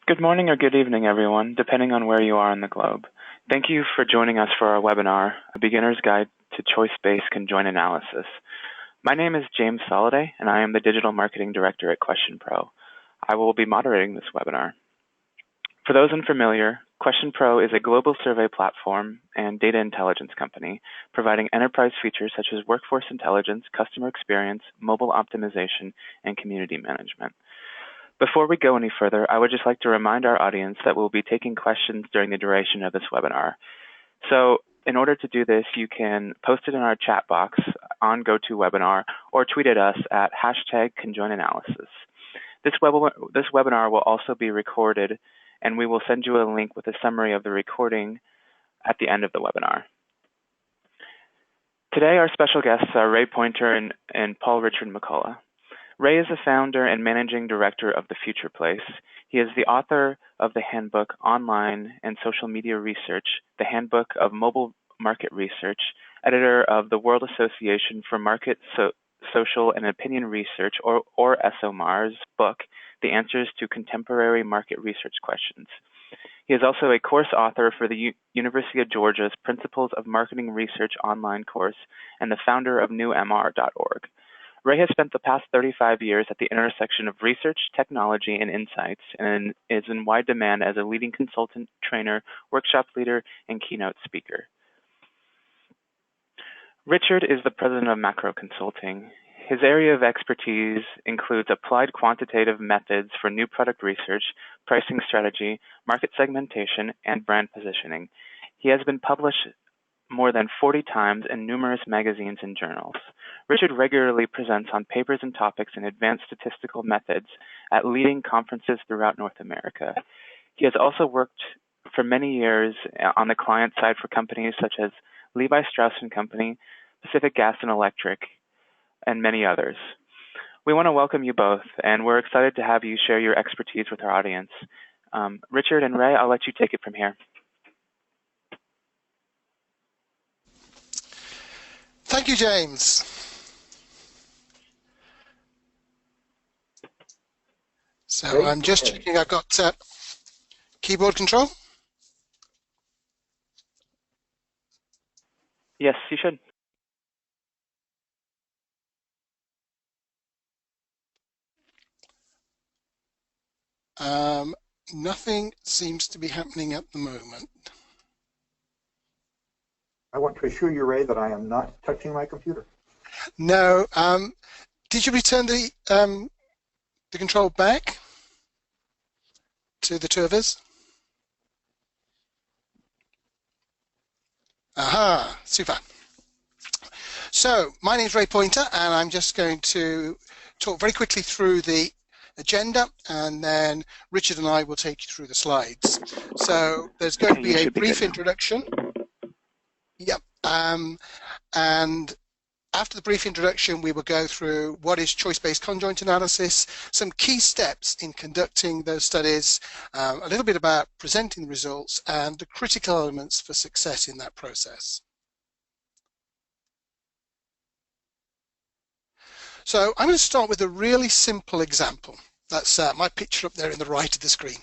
Good morning or good evening, everyone, depending on where you are in the globe. Thank you for joining us for our webinar, A Beginner's Guide to Choice-Based Conjoint Analysis. My name is James Soliday, and I am the Digital Marketing Director at QuestionPro. I will be moderating this webinar. For those unfamiliar, QuestionPro is a global survey platform and data intelligence company, providing enterprise features such as workforce intelligence, customer experience, mobile optimization, and community management. Before we go any further, I would just like to remind our audience that we'll be taking questions during the duration of this webinar. So in order to do this, you can post it in our chat box on GoToWebinar or tweet at us at #ConjointAnalysis. This webinar will also be recorded, and we will send you a link with a summary of the recording at the end of the webinar. Today, our special guests are Ray Pointer and Paul Richard McCullough. Ray is the founder and managing director of The Future Place. He is the author of the Handbook Online and Social Media Research, the Handbook of Mobile Market Research, editor of the World Association for Market, Social, and Opinion Research, or SOMAR's book, The Answers to Contemporary Market Research Questions. He is also a course author for the University of Georgia's Principles of Marketing Research online course and the founder of newmr.org. Ray has spent the past 35 years at the intersection of research, technology, and insights, and is in wide demand as a leading consultant, trainer, workshop leader, and keynote speaker. Richard is the president of Macro Consulting. His area of expertise includes applied quantitative methods for new product research, pricing strategy, market segmentation, and brand positioning. He has been published more than 40 times in numerous magazines and journals. Richard regularly presents on papers and topics in advanced statistical methods at leading conferences throughout North America. He has also worked for many years on the client side for companies such as Levi Strauss & Company, Pacific Gas and Electric, and many others. We want to welcome you both, and we're excited to have you share your expertise with our audience. Richard and Ray, I'll let you take it from here. Thank you, James. So I'm just checking I've got keyboard control. Yes, you should. Nothing seems to be happening at the moment. I want to assure you, Ray, that I am not touching my computer. No. Did you return the control back to the two of us? Aha, super. So my name is Ray Pointer, and I'm just going to talk very quickly through the agenda, and then Richard and I will take you through the slides. So there's going to be a brief introduction. Yep. And after the brief introduction, we will go through what is choice-based conjoint analysis, some key steps in conducting those studies, a little bit about presenting the results, and the critical elements for success in that process. So I'm going to start with a really simple example. That's my picture up there in the right of the screen.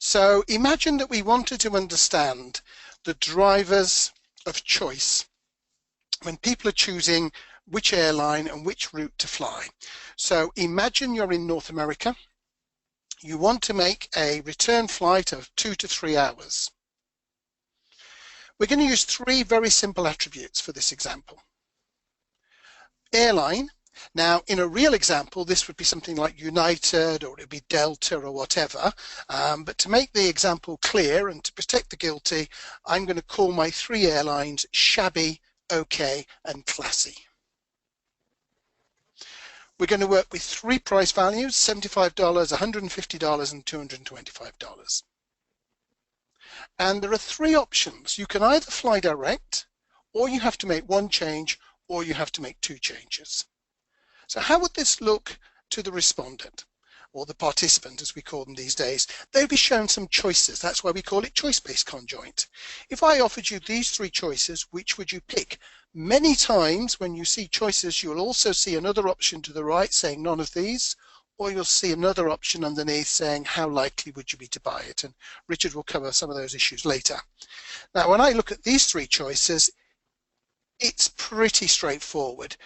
So imagine that we wanted to understand the drivers of choice when people are choosing which airline and which route to fly. So imagine you're in North America. You want to make a return flight of 2 to 3 hours. We're going to use 3 very simple attributes for this example. Airline. Now, in a real example, this would be something like United, or it would be Delta, or whatever. But to make the example clear and to protect the guilty, I'm going to call my 3 airlines shabby, okay, and classy. We're going to work with 3 price values, $75, $150, and $225. And there are 3 options. You can either fly direct, or you have to make 1 change, or you have to make 2 changes. So how would this look to the respondent, or the participant as we call them these days? They'll be shown some choices. That's why we call it choice-based conjoint. If I offered you these 3 choices, which would you pick? Many times when you see choices, you'll also see another option to the right saying none of these, or you'll see another option underneath saying how likely would you be to buy it, and Richard will cover some of those issues later. Now, when I look at these three choices, it's pretty straightforward.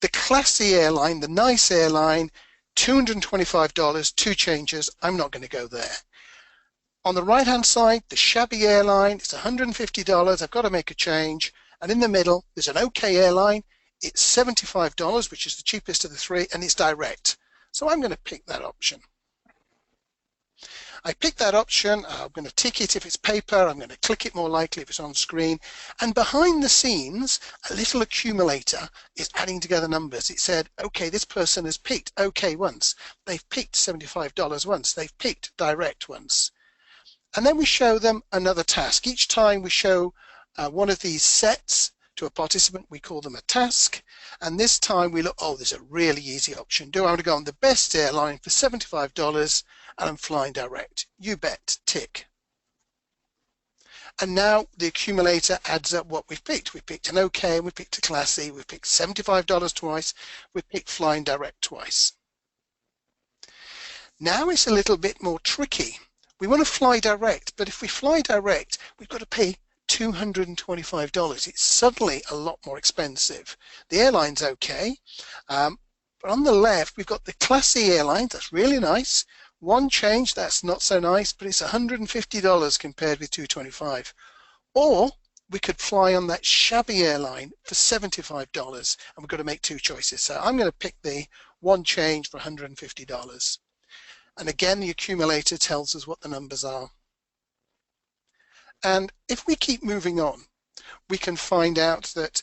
The classy airline, the nice airline, $225, two changes, I'm not going to go there. On the right hand side, the shabby airline, it's $150, I've got to make a change. And in the middle, there's an okay airline, it's $75, which is the cheapest of the three, and it's direct. So I'm going to pick that option. I pick that option, I'm going to tick it if it's paper, I'm going to click it more likely if it's on screen, and behind the scenes, a little accumulator is adding together numbers. It said, okay, this person has picked okay once, they've picked $75 once, they've picked direct once. And then we show them another task. Each time we show one of these sets to a participant, we call them a task. And this time we look, oh, there's a really easy option. Do I want to go on the best airline for $75 and I'm flying direct? You bet, tick. And now the accumulator adds up what we've picked. We picked an okay, we picked a classy, we picked $75 twice, we picked flying direct twice. Now it's a little bit more tricky. We want to fly direct, but if we fly direct, we've got to pay $225. It's suddenly a lot more expensive. The airline's okay, but on the left we've got the classy airline. That's really nice. One change, that's not so nice, but it's $150 compared with $225. Or we could fly on that shabby airline for $75, and we've got to make two choices. So I'm going to pick the one change for $150. And again, the accumulator tells us what the numbers are. And if we keep moving on, we can find out that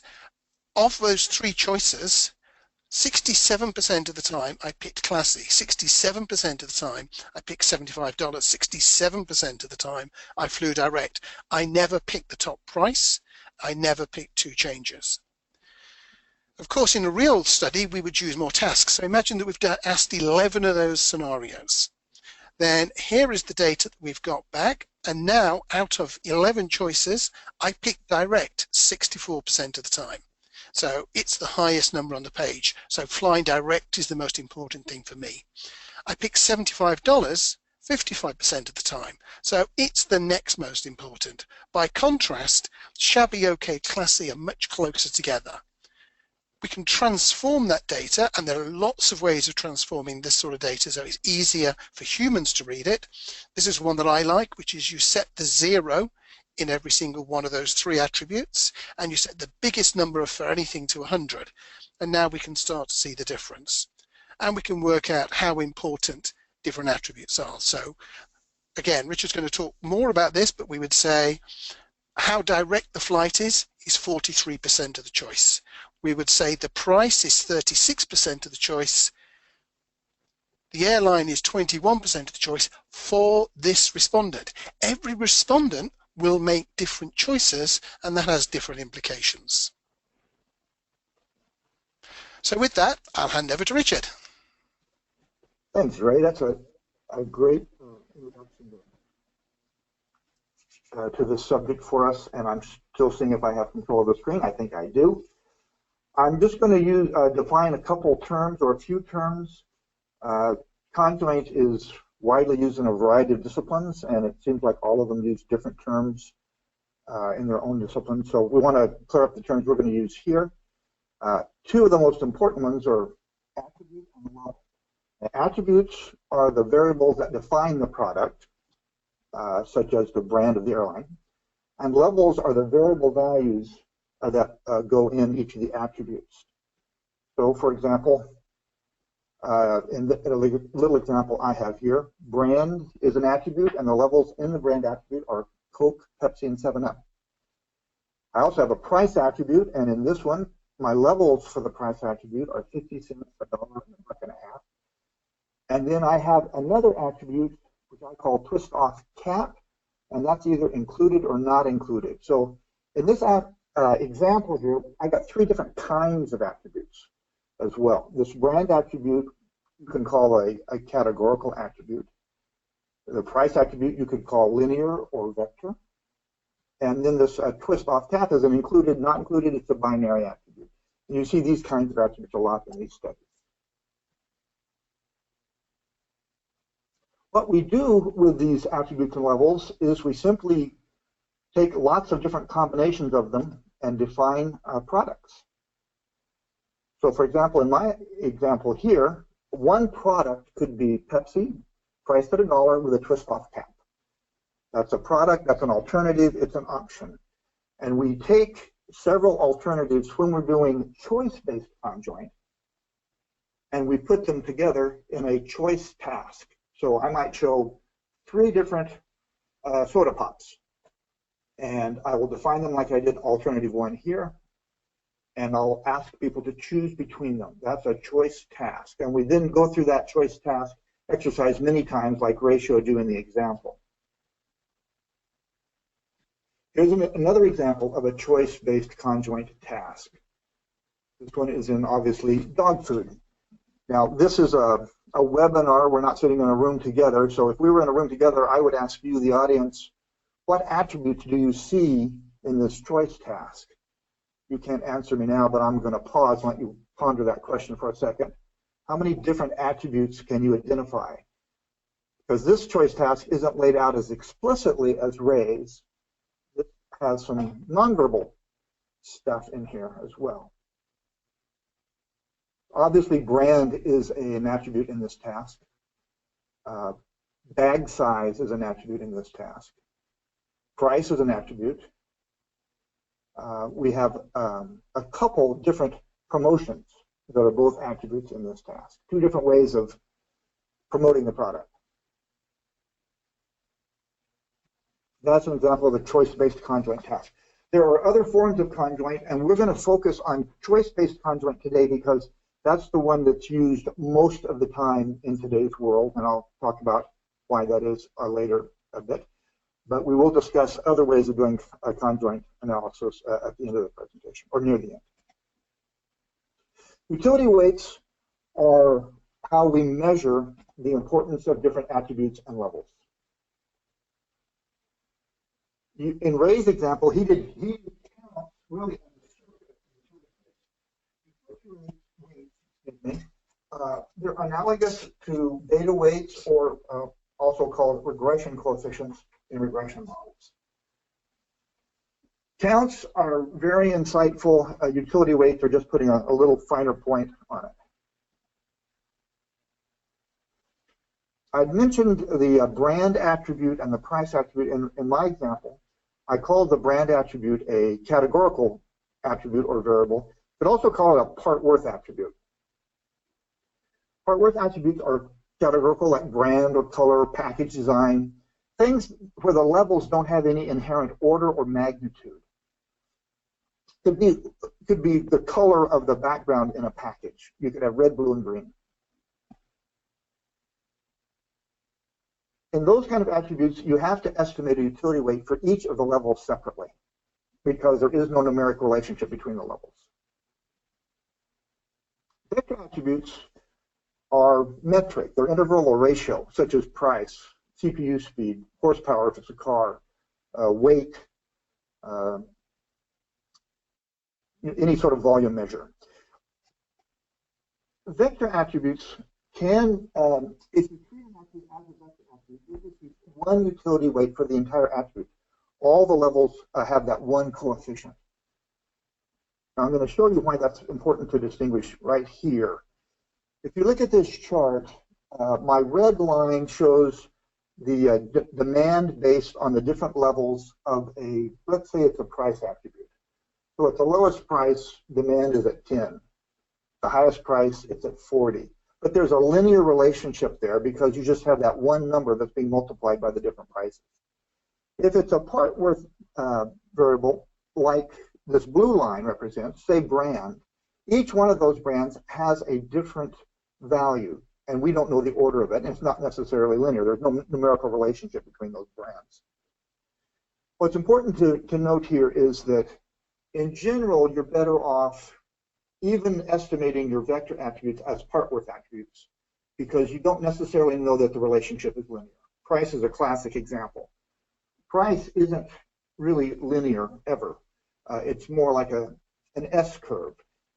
of those three choices, 67% of the time I picked classy, 67% of the time I picked $75, 67% of the time I flew direct. I never picked the top price, I never picked two changes. Of course, in a real study, we would use more tasks. So imagine that we've asked 11 of those scenarios. Then here is the data that we've got back. And now, out of 11 choices, I picked direct 64% of the time. So it's the highest number on the page. So flying direct is the most important thing for me. I picked $75 55% of the time. So it's the next most important. By contrast, shabby, okay, classy are much closer together. We can transform that data, and there are lots of ways of transforming this sort of data, so it's easier for humans to read it. This is one that I like, which is you set the 0 in every single one of those three attributes, and you set the biggest number for anything to 100. And now we can start to see the difference. And we can work out how important different attributes are. So again, Richard's going to talk more about this, but we would say how direct the flight is 43% of the choice. We would say the price is 36% of the choice. The airline is 21% of the choice for this respondent. Every respondent will make different choices, and that has different implications. So with that, I'll hand over to Richard. Thanks, Ray. That's a great introduction to this subject for us, and I'm still seeing if I have control of the screen. I think I do. I'm just going to define a couple terms or a few terms. Conjoint is widely used in a variety of disciplines, and it seems like all of them use different terms in their own discipline. So we want to clear up the terms we're going to use here. Two of the most important ones are attribute and level. Attributes are the variables that define the product, such as the brand of the airline, and levels are the variable values that go in each of the attributes. So, for example, in the little example I have here, brand is an attribute, and the levels in the brand attribute are Coke, Pepsi, and 7-Up. I also have a price attribute, and in this one, my levels for the price attribute are 50 cents, $1, and $1.50. And then I have another attribute, which I call twist off cap, and that's either included or not included. So in this example here, I got three different kinds of attributes as well. This brand attribute you can call a categorical attribute. The price attribute you could call linear or vector. And then this twist off cap is an included, not included, it's a binary attribute. And you see these kinds of attributes a lot in these studies. What we do with these attributes and levels is we simply take lots of different combinations of them and define products. So for example, in my example here, one product could be Pepsi, priced at $1 with a twist-off cap. That's a product, that's an alternative, it's an option. And we take several alternatives when we're doing choice-based conjoint, and we put them together in a choice task. So I might show 3 different soda pops, and I will define them like I did alternative 1 here, and I'll ask people to choose between them. That's a choice task. And we then go through that choice task exercise many times like Ray showed you in the example. Here's another example of a choice-based conjoint task. This one is in, obviously, dog food. Now, this is a webinar. We're not sitting in a room together. So if we were in a room together, I would ask you, the audience, what attributes do you see in this choice task? You can't answer me now, but I'm going to pause and let you ponder that question for a second. How many different attributes can you identify? Because this choice task isn't laid out as explicitly as Ray's. It has some nonverbal stuff in here as well. Obviously, brand is an attribute in this task. Bag size is an attribute in this task. Price is an attribute. We have a couple different promotions that are both attributes in this task. 2 different ways of promoting the product. That's an example of a choice-based conjoint task. There are other forms of conjoint, and we're going to focus on choice-based conjoint today because that's the one that's used most of the time in today's world, and I'll talk about why that is later a bit. But we will discuss other ways of doing a conjoint analysis at the end of the presentation, or near the end. Utility weights are how we measure the importance of different attributes and levels. In Ray's example, he really they're analogous to beta weights, or also called regression coefficients in regression models. Counts are very insightful. Utility weights are just putting a little finer point on it. I'd mentioned the brand attribute and the price attribute. In my example, I called the brand attribute a categorical attribute or variable, but also call it a part worth attribute. Part worth attributes are categorical, like brand or color, package design, things where the levels don't have any inherent order or magnitude. Could be the color of the background in a package. You could have red, blue, and green. In those kind of attributes, you have to estimate a utility weight for each of the levels separately, because there is no numeric relationship between the levels. Vector attributes are metric. They're interval or ratio, such as price, CPU speed, horsepower if it's a car, weight, any sort of volume measure. Vector attributes can, if you treat an attribute as a vector attribute, it gives you one utility weight for the entire attribute. All the levels have that one coefficient. Now I'm going to show you why that's important to distinguish right here. If you look at this chart, my red line shows the demand based on the different levels of a, let's say it's a price attribute. So at the lowest price, demand is at 10. The highest price, it's at 40. But there's a linear relationship there because you just have that one number that's being multiplied by the different prices. If it's a part worth variable, like this blue line represents, say brand, each one of those brands has a different value, and we don't know the order of it, and it's not necessarily linear. There's no numerical relationship between those brands. What's important to note here is that in general, you're better off even estimating your vector attributes as part worth attributes, because you don't necessarily know that the relationship is linear. Price is a classic example. Price isn't really linear ever. It's more like an S curve.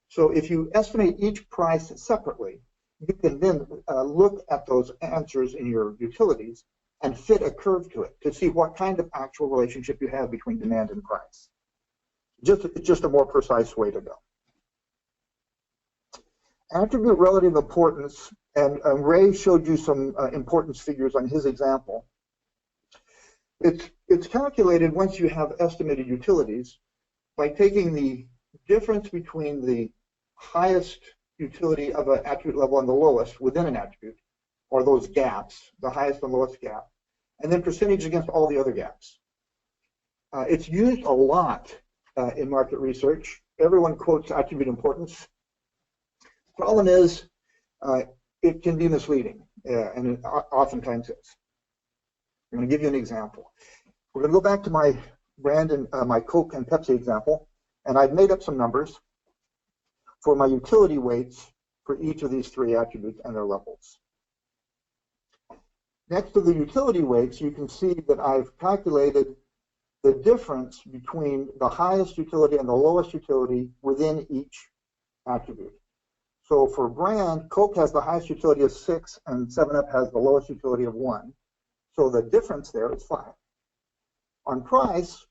So if you estimate each price separately, you can then look at those answers in your utilities and fit a curve to it to see what kind of actual relationship you have between demand and price. Just a more precise way to go. Attribute relative importance, and Ray showed you some importance figures on his example. It's calculated once you have estimated utilities by taking the difference between the highest utility of an attribute level and the lowest within an attribute, or those gaps, the highest and lowest gap, and then percentage against all the other gaps. It's used a lot in market research. Everyone quotes attribute importance. Problem is, it can be misleading, and it oftentimes is. I'm going to give you an example. We're going to go back to my brand and my Coke and Pepsi example, and I've made up some numbers for my utility weights for each of these three attributes and their levels. Next to the utility weights, you can see that I've calculated the difference between the highest utility and the lowest utility within each attribute. So for brand, Coke has the highest utility of 6 and 7-Up has the lowest utility of 1. So the difference there is 5. On price,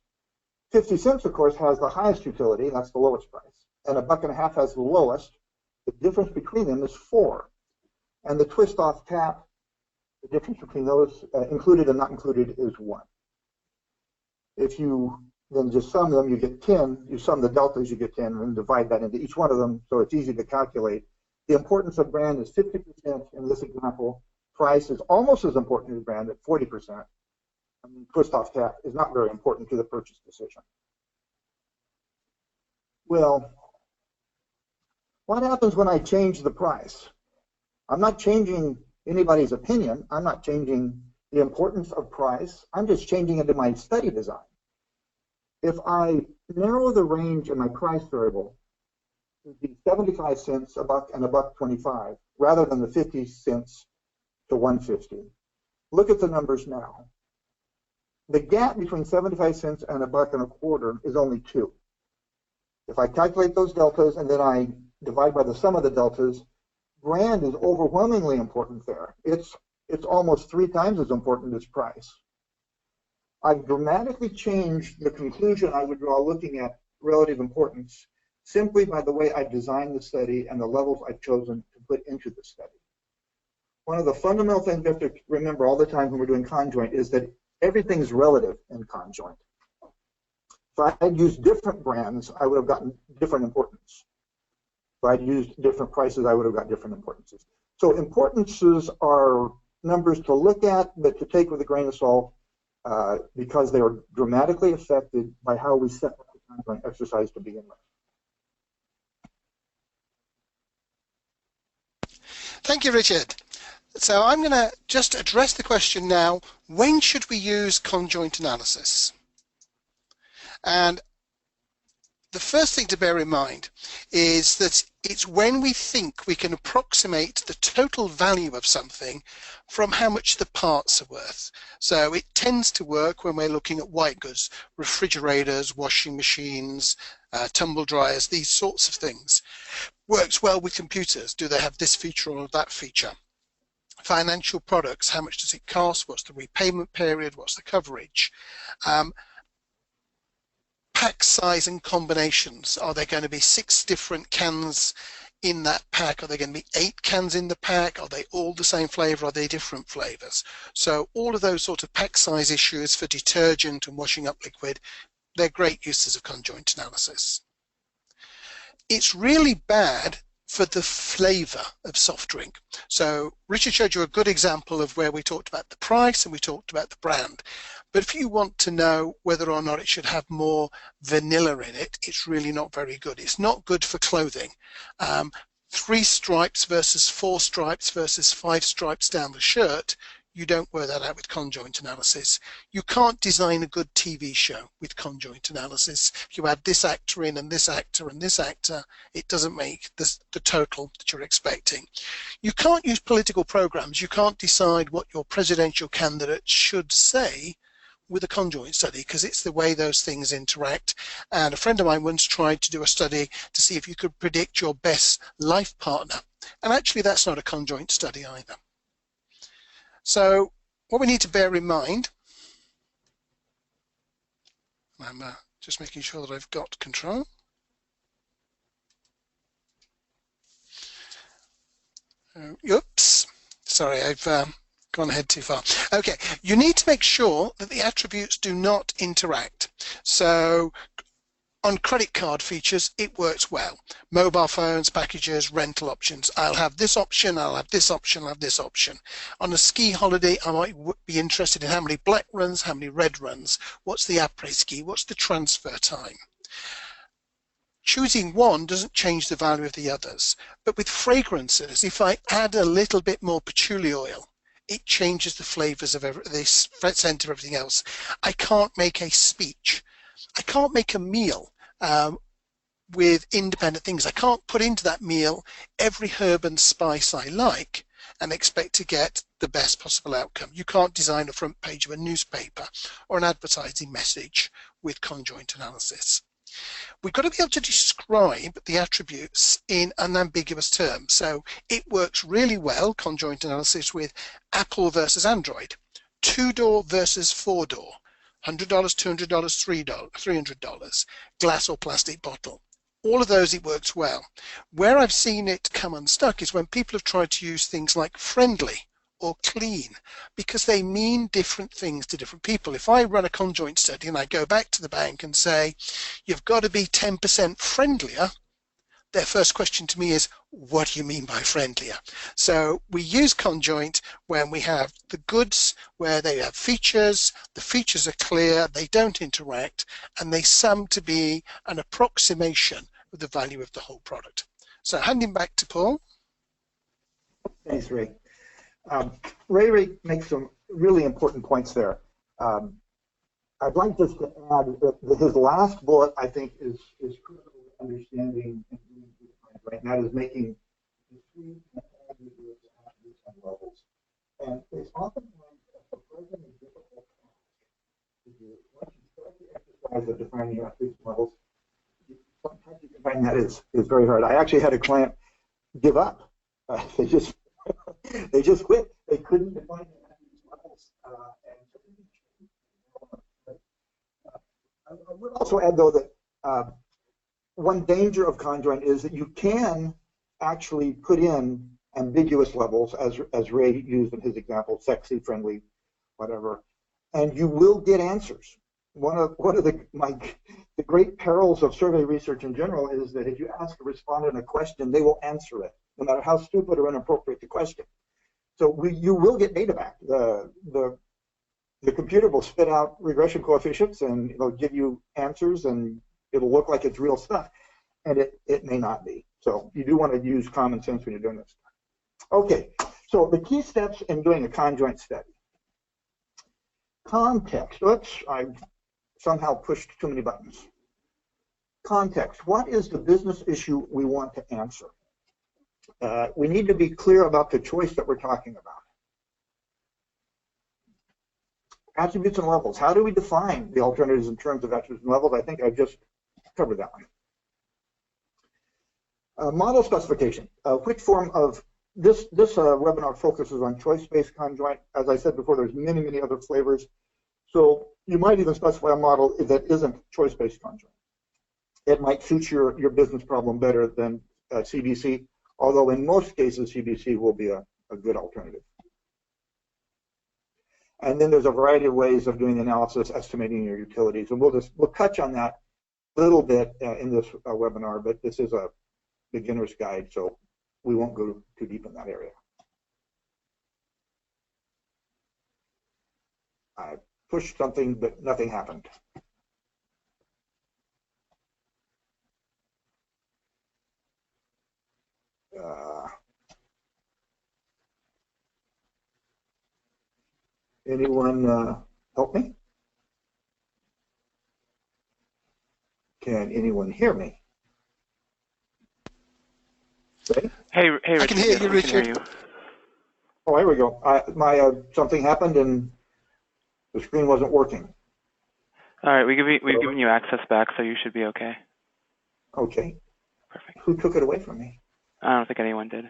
50 cents, of course, has the highest utility, that's the lowest price, and $1.50 has the lowest. The difference between them is 4. And the twist off tap, the difference between those included and not included is 1. If you then just sum them, you get 10. You sum the deltas, you get 10, and divide that into each one of them, so it's easy to calculate. The importance of brand is 50% in this example. Price is almost as important as brand at 40%. I mean, twist off tap is not very important to the purchase decision. Well, what happens when I change the price? I'm not changing anybody's opinion. I'm not changing the importance of price. I'm just changing it in my study design. If I narrow the range in my price variable to be 75 cents, $1, and $1.25, rather than the 50 cents to 150, look at the numbers now. The gap between 75 cents and $1.25 is only 2. If I calculate those deltas and then I divide by the sum of the deltas, brand is overwhelmingly important there. It's almost 3 times as important as price. I've dramatically changed the conclusion I would draw looking at relative importance simply by the way I've designed the study and the levels I've chosen to put into the study. One of the fundamental things we have to remember all the time when we're doing conjoint is that everything's relative in conjoint. If I had used different brands, I would have gotten different importance. If I'd used different prices, I would have got different importances. So importances are numbers to look at, but to take with a grain of salt because they are dramatically affected by how we set up the conjoint exercise to begin with. Thank you, Richard. So I'm going to just address the question now, when should we use conjoint analysis? And the first thing to bear in mind is that it's when we think we can approximate the total value of something from how much the parts are worth. So it tends to work when we're looking at white goods, refrigerators, washing machines, tumble dryers, these sorts of things. Works well with computers. Do they have this feature or that feature? Financial products, how much does it cost? What's the repayment period? What's the coverage? Pack size and combinations. Are there going to be 6 different cans in that pack? Are there going to be 8 cans in the pack? Are they all the same flavor? Are they different flavors? So all of those sort of pack size issues for detergent and washing up liquid, they're great uses of conjoint analysis. It's really bad for the flavor of soft drink. So Richard showed you a good example of where we talked about the price and we talked about the brand. But if you want to know whether or not it should have more vanilla in it, it's really not very good. It's not good for clothing. 3 stripes versus 4 stripes versus 5 stripes down the shirt, you don't work that out with conjoint analysis. You can't design a good TV show with conjoint analysis. If you add this actor in and this actor and this actor, it doesn't make the total that you're expecting. You can't use political programs. You can't decide what your presidential candidate should say with a conjoint study because it's the way those things interact. And a friend of mine once tried to do a study to see if you could predict your best life partner. And actually, that's not a conjoint study either. So what we need to bear in mind, I'm just making sure that I've got control. Oops, sorry, I've gone ahead too far. Okay, you need to make sure that the attributes do not interact. So on credit card features, it works well. Mobile phones, packages, rental options. I'll have this option, I'll have this option, I'll have this option. On a ski holiday, I might be interested in how many black runs, how many red runs, what's the après-ski, what's the transfer time. Choosing one doesn't change the value of the others. But with fragrances, if I add a little bit more patchouli oil, it changes the flavors of the scent of everything else. I can't make a speech. I can't make a meal with independent things. I can't put into that meal every herb and spice I like and expect to get the best possible outcome. You can't design a front page of a newspaper or an advertising message with conjoint analysis. We've got to be able to describe the attributes in unambiguous terms. So it works really well, conjoint analysis, with Apple versus Android, 2-door versus 4-door, $100, $200, $300, glass or plastic bottle. All of those, it works well. Where I've seen it come unstuck is when people have tried to use things like friendly or clean, because they mean different things to different people. If I run a conjoint study and I go back to the bank and say, you've got to be 10% friendlier, their first question to me is, what do you mean by friendlier? So we use conjoint when we have the goods where they have features, the features are clear, they don't interact, and they sum to be an approximation of the value of the whole product. So handing back to Paul. Thanks, Ray. Ray makes some really important points there. I'd like just to add that his last bullet, I think, is critical to understanding and doing right, and that is making discrete and ambiguous attributes and levels. And it's often a surprisingly difficult task to do. Once you start the exercise of defining attributes and levels, sometimes you can find that is very hard. I actually had a client give up. They just quit. They couldn't define the attributes levels. I would also add, though, that one danger of conjoint is that you can actually put in ambiguous levels, as Ray used in his example, sexy, friendly, whatever, and you will get answers. One of the great perils of survey research in general is that if you ask a respondent a question, they will answer it, no matter how stupid or inappropriate the question. So you will get data back. The computer will spit out regression coefficients and it'll give you answers, and it'll look like it's real stuff, and it may not be. So you do want to use common sense when you're doing this. Okay, so the key steps in doing a conjoint study. Context. Oops, I've somehow pushed too many buttons. Context. What is the business issue we want to answer? We need to be clear about the choice that we're talking about. Attributes and levels. How do we define the alternatives in terms of attributes and levels? I think I've just covered that one. Model specification. Which form of this webinar focuses on choice-based conjoint. As I said before, there's many other flavors. So you might even specify a model that isn't choice-based conjoint. It might suit your business problem better than CBC, although in most cases CBC will be a good alternative. And then there's a variety of ways of doing analysis, estimating your utilities, and we'll touch on that a little bit in this webinar, but this is a beginner's guide, so we won't go too deep in that area. I pushed something, but nothing happened. Anyone help me? Can anyone hear me? Hey, Richard. I can hear you, Richard. Oh, here we go. Something happened and the screen wasn't working. All right, we've given you access back, so you should be okay. Okay. Perfect. Who took it away from me? I don't think anyone did.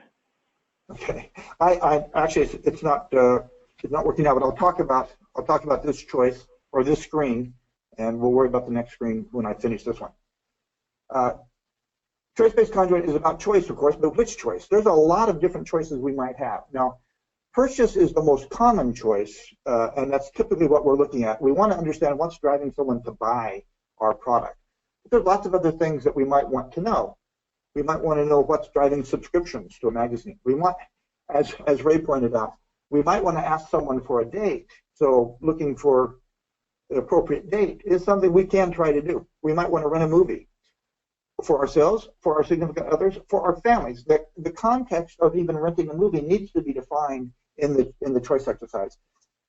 Okay. I actually it's not working out, but I'll talk about this choice or this screen, and we'll worry about the next screen when I finish this one. Choice-based conjoint is about choice, of course, but which choice? There's a lot of different choices we might have. Now, purchase is the most common choice, and that's typically what we're looking at. We want to understand what's driving someone to buy our product. But there's lots of other things that we might want to know. We might want to know what's driving subscriptions to a magazine. We want, as Ray pointed out, we might want to ask someone for a date. So looking for the appropriate date is something we can try to do. We might want to rent a movie for ourselves, for our significant others, for our families. The context of even renting a movie needs to be defined in the choice exercise.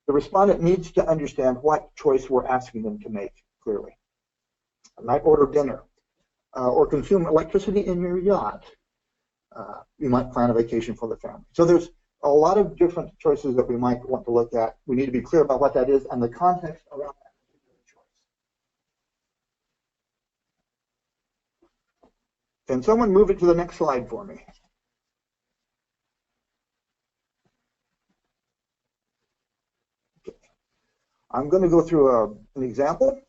The respondent needs to understand what choice we're asking them to make clearly. I might order dinner or consume electricity in your yacht. You might plan a vacation for the family. So there's a lot of different choices that we might want to look at. We need to be clear about what that is and the context around that particular choice. Can someone move it to the next slide for me? Okay. I'm going to go through an example,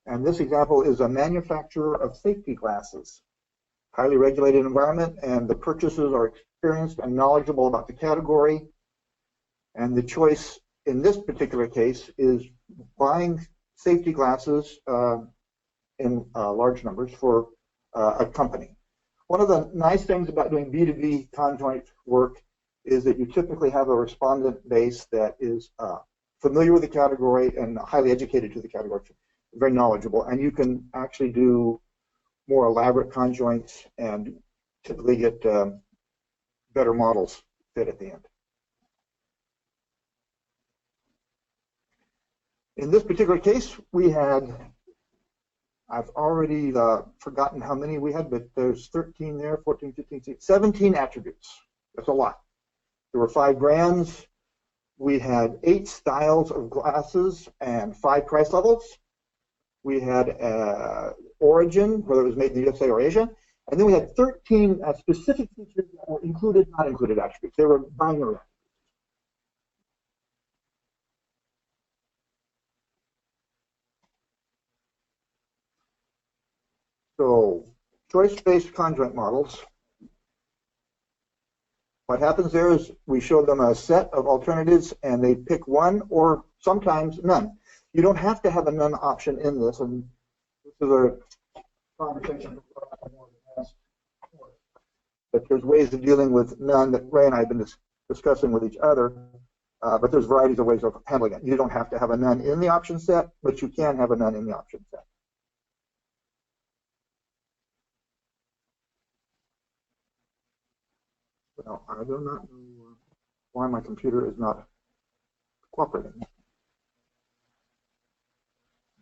and this example is a manufacturer of safety glasses. Highly regulated environment, and the purchasers are experienced and knowledgeable about the category. And the choice in this particular case is buying safety glasses in large numbers for a company. One of the nice things about doing B2B conjoint work is that you typically have a respondent base that is familiar with the category and highly educated to the category, very knowledgeable, and you can actually do more elaborate conjoints and typically get better models fit at the end. In this particular case, we had, I've already forgotten how many we had, but there's 13 there, 14, 15, 16, 17 attributes. That's a lot. There were 5 brands. We had 8 styles of glasses and 5 price levels. We had origin, whether it was made in the USA or Asia. And then we had 13 specific features that were included, not included attributes. They were binary. So choice-based conjoint models, what happens there is we show them a set of alternatives and they pick one or sometimes none. You don't have to have a none option in this, and this is a conversation but there's ways of dealing with none that Ray and I have been discussing with each other, but there's varieties of ways of handling it. You don't have to have a none in the option set, but you can have a none in the option set. Well, I do not know why my computer is not cooperating.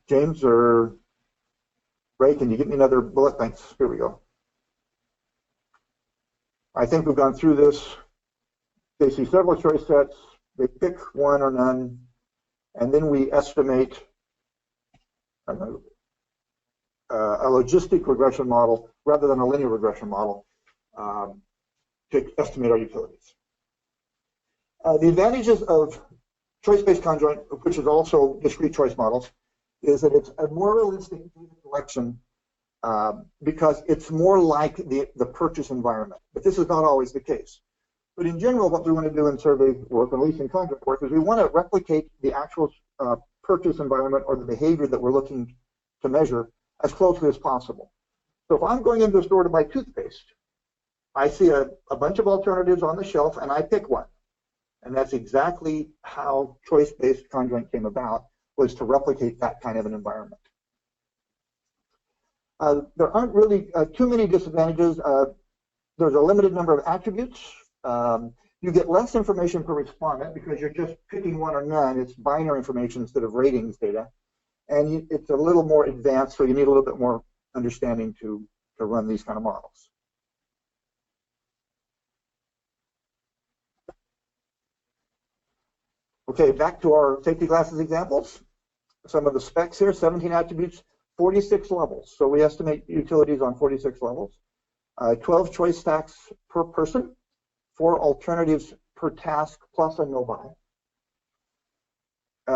James or Ray, can you give me another bullet? Thanks. Here we go. I think we've gone through this. They see several choice sets. They pick one or none, and then we estimate a logistic regression model rather than a linear regression model to estimate our utilities. The advantages of choice-based conjoint, which is also discrete choice models, is that it's a more realistic data collection because it's more like the purchase environment. But this is not always the case. But in general, what we want to do in survey work, or at least in conjoint work, is we want to replicate the actual purchase environment or the behavior that we're looking to measure as closely as possible. So if I'm going into a store to buy toothpaste, I see a bunch of alternatives on the shelf and I pick one. And that's exactly how choice-based conjoint came about, was to replicate that kind of an environment. There aren't really too many disadvantages. There's a limited number of attributes. You get less information per respondent because you're just picking one or none. It's binary information instead of ratings data. And it's a little more advanced, so you need a little bit more understanding to run these kind of models. Okay, back to our safety glasses examples. some of the specs here, 17 attributes, 46 levels. So we estimate utilities on 46 levels. 12 choice stacks per person, 4 alternatives per task plus a no-buy.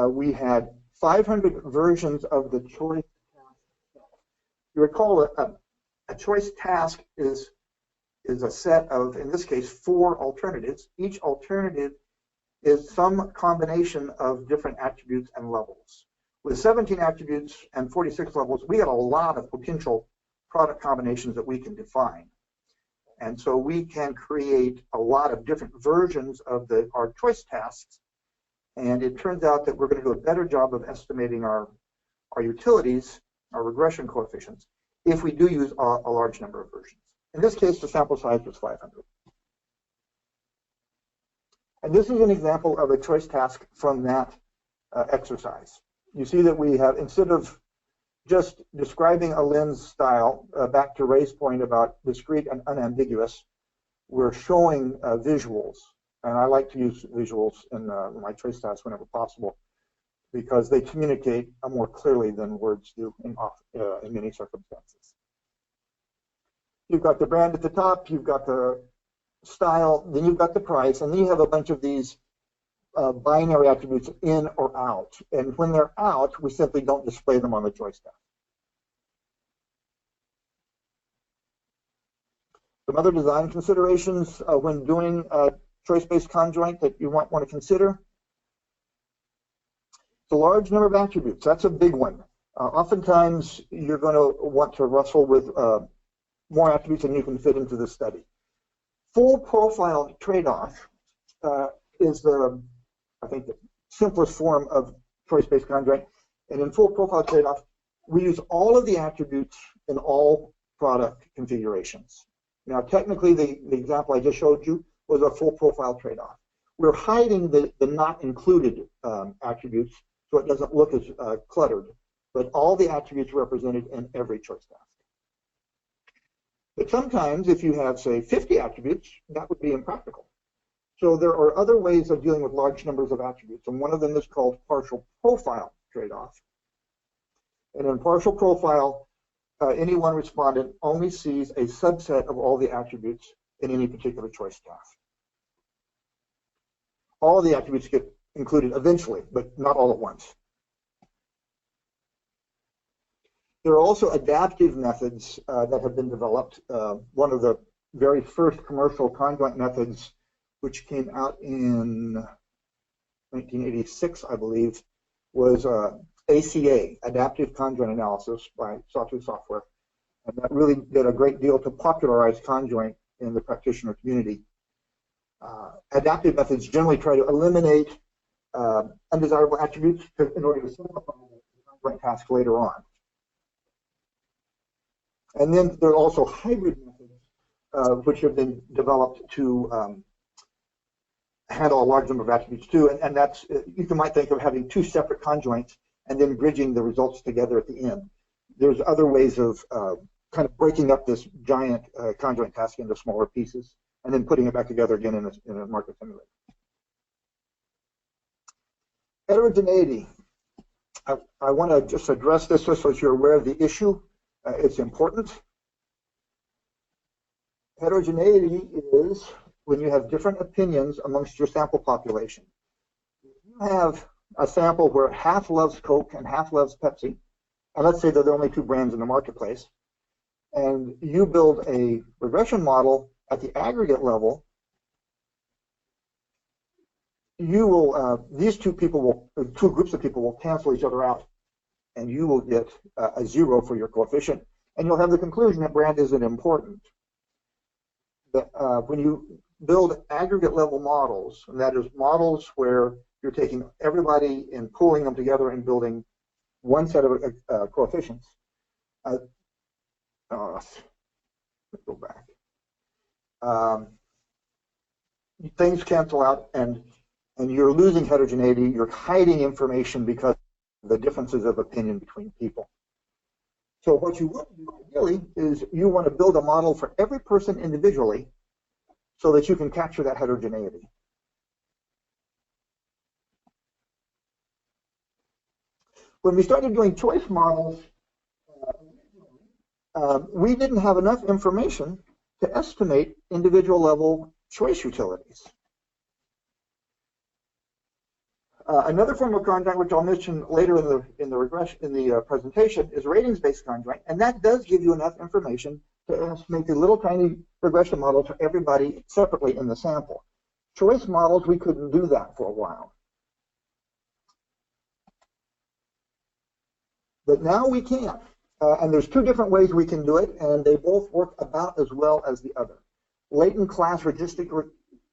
We had 500 versions of the choice task. You recall a choice task is a set of, in this case, 4 alternatives. Each alternative is some combination of different attributes and levels. With 17 attributes and 46 levels, we have a lot of potential product combinations that we can define. And so we can create a lot of different versions of our choice tasks. And it turns out that we're going to do a better job of estimating our utilities, our regression coefficients, if we do use a large number of versions. In this case, the sample size was 500. And this is an example of a choice task from that exercise. You see that we have, instead of just describing a lens style, back to Ray's point about discrete and unambiguous, we're showing visuals. And I like to use visuals in my choice tasks whenever possible, because they communicate more clearly than words do in many circumstances. You've got the brand at the top, you've got the style, then you've got the price, and then you have a bunch of these binary attributes in or out. And when they're out, we simply don't display them on the choice task. Some other design considerations when doing choice-based conjoint that you might want to consider. The large number of attributes, that's a big one. Oftentimes, you're going to want to wrestle with more attributes than you can fit into the study. Full profile trade-off is I think, the simplest form of choice-based conjoint. And in full profile trade-off, we use all of the attributes in all product configurations. Now, technically, the example I just showed you was a full profile trade-off. We're hiding the not included attributes so it doesn't look as cluttered, but all the attributes represented in every choice task. But sometimes, if you have, say, 50 attributes, that would be impractical. So there are other ways of dealing with large numbers of attributes, and one of them is called partial profile trade-off. And in partial profile, any one respondent only sees a subset of all the attributes in any particular choice task. All the attributes get included eventually, but not all at once. There are also adaptive methods that have been developed. One of the very first commercial conjoint methods, which came out in 1986, I believe, was ACA, Adaptive Conjoint Analysis by Sawtooth Software. And that really did a great deal to popularize conjoint in the practitioner community. Adaptive methods generally try to eliminate undesirable attributes in order to simplify the conjoint task later on. And then there are also hybrid methods which have been developed to handle a large number of attributes too, and that's, you might think of having 2 separate conjoints and then bridging the results together at the end. There's other ways of kind of breaking up this giant conjoint task into smaller pieces and then putting it back together again in a market simulator. Heterogeneity. I want to just address this just so you're aware of the issue. It's important. Heterogeneity is when you have different opinions amongst your sample population. If you have a sample where half loves Coke and half loves Pepsi, and let's say they're the only 2 brands in the marketplace, and you build a regression model at the aggregate level, you will, these 2 groups of people will cancel each other out, and you will get a 0 for your coefficient, and you'll have the conclusion that brand isn't important. When you build aggregate level models, and that is models where you're taking everybody and pulling them together and building one set of coefficients. Let's go back. Things cancel out, and you're losing heterogeneity. You're hiding information because of the differences of opinion between people. So what you want to do ideally is you want to build a model for every person individually so that you can capture that when we started doing choice models, we didn't have enough information to estimate individual level choice utilities. Another form of conjoint, which I'll mention later in the presentation, is ratings-based conjoint, and that does give you enough information to estimate the little tiny regression model for everybody separately in the sample. Choice models, we couldn't do that for a while. But now we can, and there's two different ways we can do it, and they both work about as well as the other. Latent class logistic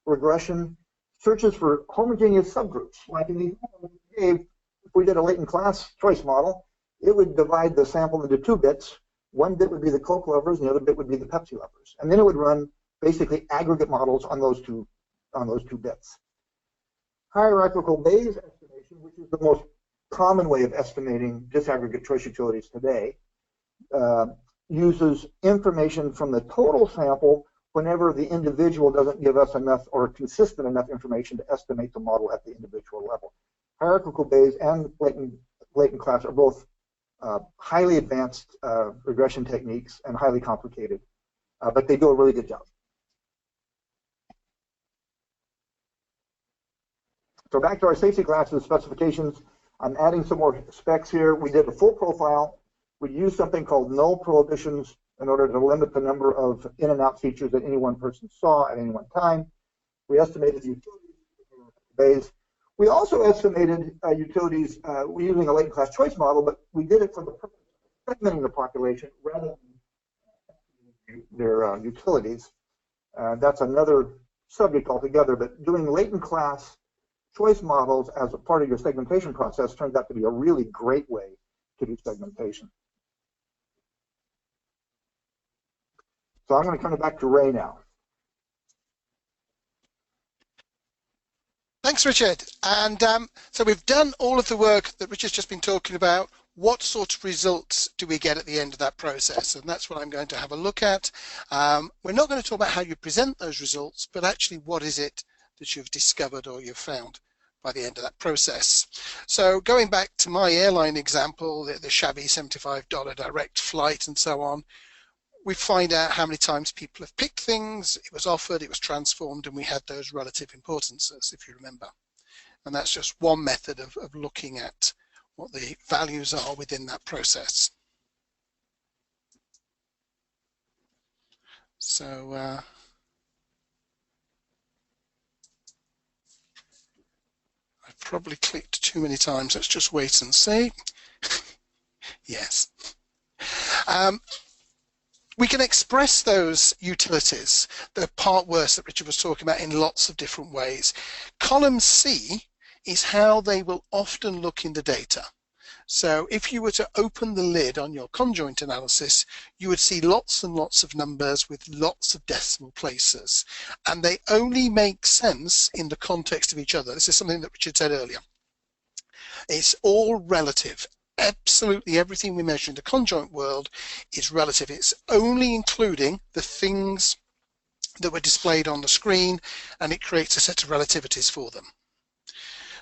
regression searches for homogeneous subgroups. Like in the example we gave, if we did a latent class choice model, it would divide the sample into 2 bits. One bit would be the Coke lovers, and the other bit would be the Pepsi lovers. And then it would run basically aggregate models on those two bits. Hierarchical Bayes estimation, which is the most common way of estimating disaggregate choice utilities today, uses information from the total sample whenever the individual doesn't give us enough or consistent enough information to estimate the model at the individual level. Hierarchical Bayes and latent class are both highly advanced regression techniques and highly complicated, but they do a really good job. So back to our safety glasses specifications. I'm adding some more specs here. We did a full profile. We used something called null prohibitions in order to limit the number of in and out features that any one person saw at any one time. We estimated the utilities. We also estimated utilities using a latent class choice model, but we did it for the purpose of segmenting the population rather than their utilities. That's another subject altogether, but doing latent class choice models as a part of your segmentation process turns out to be a really great way to do segmentation. So I'm going to turn it back to Ray now. Thanks, Richard. And so we've done all of the work that Richard's just been talking about. What sort of results do we get at the end of that process? And that's what I'm going to have a look at. We're not going to talk about how you present those results, but actually what is it that you've discovered or you've found by the end of that process. So going back to my airline example, the shabby $75 direct flight and so on, we find out how many times people have picked things, it was offered, it was transformed, and we had those relative importances, if you remember. And that's just one method of looking at what the values are within that process. So I've probably clicked too many times. Let's just wait and see. Yes. We can express those utilities, the part worse that Richard was talking about, in lots of different ways. Column C is how they will often look in the data. So if you were to open the lid on your conjoint analysis, you would see lots and lots of numbers with lots of decimal places. And they only make sense in the context of each other. This is something that Richard said earlier. It's all relative. Absolutely everything we measure in the conjoint world is relative. It's only including the things that were displayed on the screen, and it creates a set of relativities for them.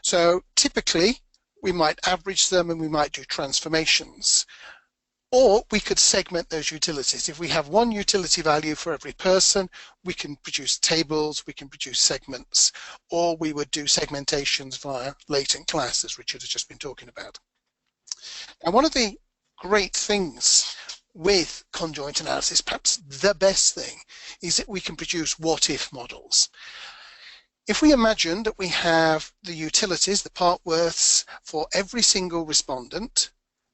So typically we might average them and we might do transformations, or we could segment those utilities. If we have one utility value for every person, we can produce tables, we can produce segments, or we would do segmentations via latent class, as Richard has just been talking about. And one of the great things with conjoint analysis, perhaps the best thing, is that we can produce what-if models. If we imagine that we have the utilities, the part worths, for every single respondent,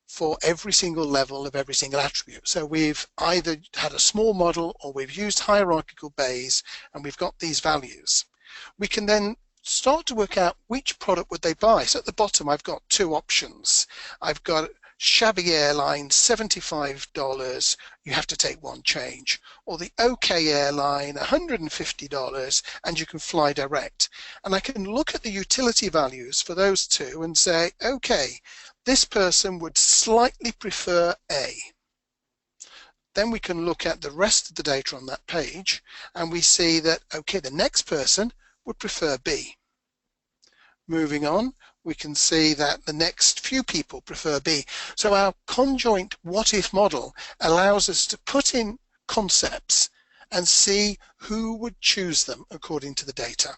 for every single level of every single attribute. So we've either had a small model or we've used hierarchical Bayes and we've got these values. We can then start to work out which product would they buy. So at the bottom I've got two options. I've got shabby airline, $75, you have to take one change, or the OK airline, $150, and you can fly direct. And I can look at the utility values for those two and say, okay, this person would slightly prefer A. Then we can look at the rest of the data on that page and we see that, okay, the next person would prefer B. Moving on, we can see that the next few people prefer B. So our conjoint what-if model allows us to put in concepts and see who would choose them according to the data.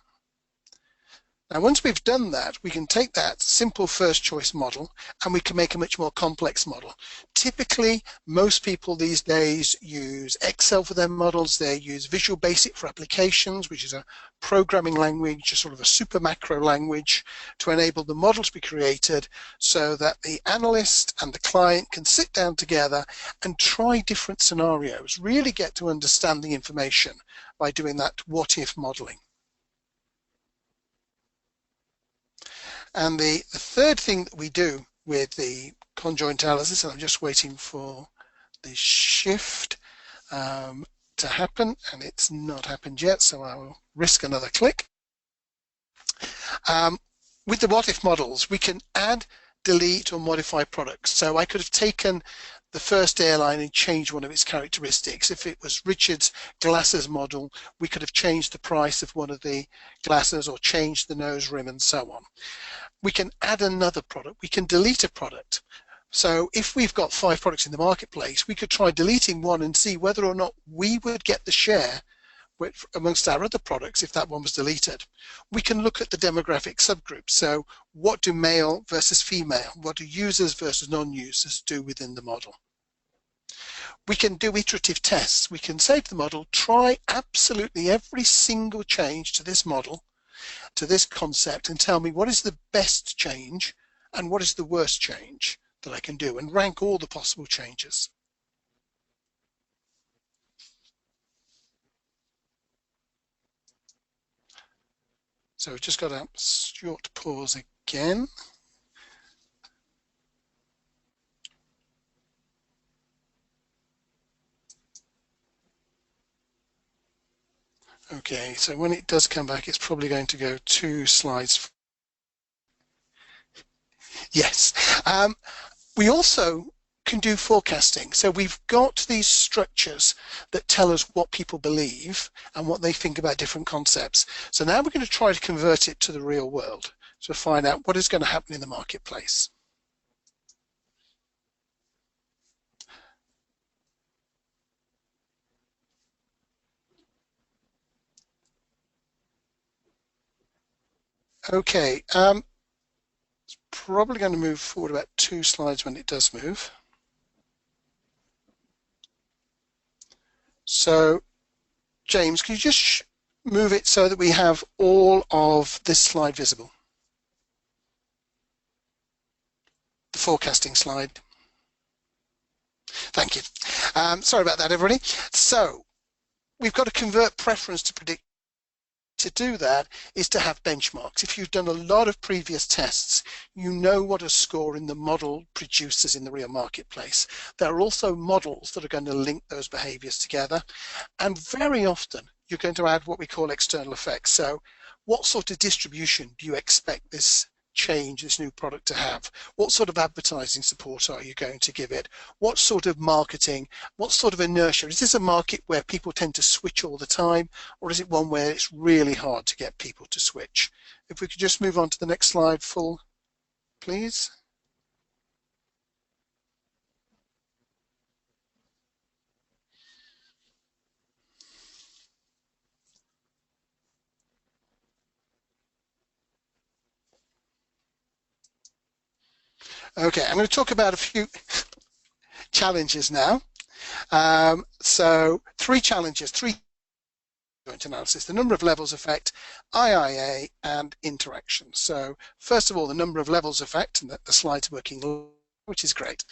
Now, once we've done that, we can take that simple first choice model and we can make a much more complex model. Typically, most people these days use Excel for their models. They use Visual Basic for applications, which is a programming language, a sort of a super macro language to enable the model to be created so that the analyst and the client can sit down together and try different scenarios, really get to understand the information by doing that what-if modeling. And the third thing that we do with the conjoint analysis, and I'm just waiting for the shift to happen, and it's not happened yet, so I will risk another click. With the what-if models, we can add, delete, or modify products. So I could have taken the first airline and changed one of its characteristics. If it was Richard's glasses model, we could have changed the price of one of the glasses or changed the nose rim and so on. We can add another product, we can delete a product. So if we've got 5 products in the marketplace, we could try deleting one and see whether or not we would get the share amongst our other products if that one was deleted. We can look at the demographic subgroups. So what do male versus female, what do users versus non-users do within the model? We can do iterative tests. We can say to the model, try absolutely every single change to this model, to this concept, and tell me what is the best change and what is the worst change that I can do, and rank all the possible changes. So we've just got a short pause again. Okay, so when it does come back, it's probably going to go 2 slides. Yes. We also can do forecasting. So we've got these structures that tell us what people believe and what they think about different concepts. So now we're going to try to convert it to the real world to find out what is going to happen in the marketplace. Okay, it's probably going to move forward about 2 slides when it does move. So, James, can you just move it so that we have all of this slide visible? The forecasting slide. Thank you. Sorry about that, everybody. So, we've got to convert preference to predict. To do that is to have benchmarks. If you've done a lot of previous tests, you know what a score in the model produces in the real marketplace. There are also models that are going to link those behaviors together, and very often you're going to add what we call external effects. So what sort of distribution do you expect this change, this new product to have? What sort of advertising support are you going to give it? What sort of marketing? What sort of inertia? Is this a market where people tend to switch all the time, or is it one where it's really hard to get people to switch? If we could just move on to the next slide, full, please. Okay, I'm going to talk about a few challenges now. So 3 challenges, 3 conjoint analysis: the number of levels effect, IIA, and interaction. So first of all, the number of levels effect, and the slide's working, which is great.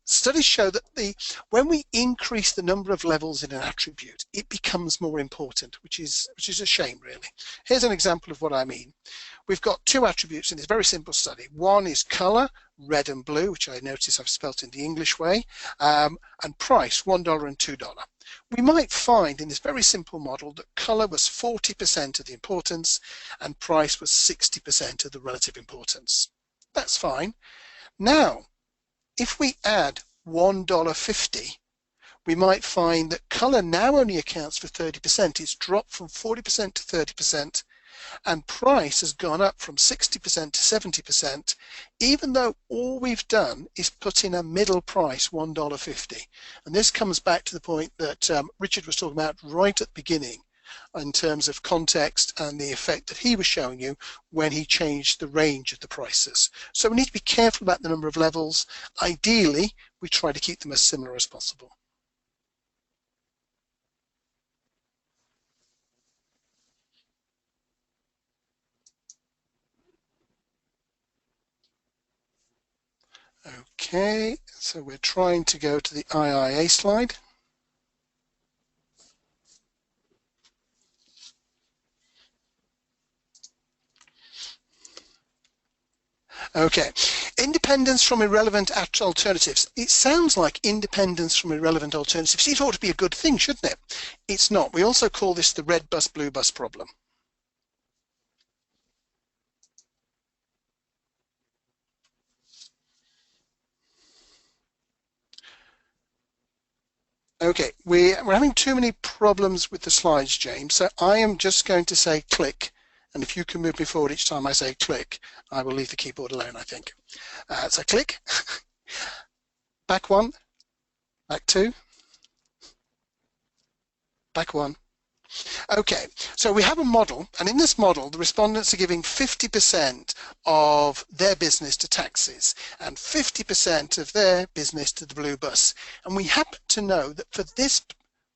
Studies show that when we increase the number of levels in an attribute, it becomes more important, which is a shame, really. Here's an example of what I mean. We've got 2 attributes in this very simple study. One is color, red and blue, which I notice I've spelt in the English way, and price, $1 and $2. We might find in this very simple model that color was 40% of the importance and price was 60% of the relative importance. That's fine. Now, if we add $1.50, we might find that color now only accounts for 30%. It's dropped from 40% to 30%, And price has gone up from 60% to 70%, even though all we've done is put in a middle price, $1.50. And this comes back to the point that Richard was talking about right at the beginning in terms of context and the effect that he was showing you when he changed the range of the prices. So we need to be careful about the number of levels. Ideally, we try to keep them as similar as possible. Okay, so we're trying to go to the IIA slide. Okay, independence from irrelevant alternatives. It sounds like independence from irrelevant alternatives. It ought to be a good thing, shouldn't it? It's not. We also call this the red bus, blue bus problem. Okay, we're having too many problems with the slides, James, so I am just going to say click, and if you can move me forward each time I say click, I will leave the keyboard alone, I think. So click, back one, back two, back one. Okay, so we have a model, and in this model, the respondents are giving 50% of their business to taxis and 50% of their business to the blue bus. And we happen to know that for this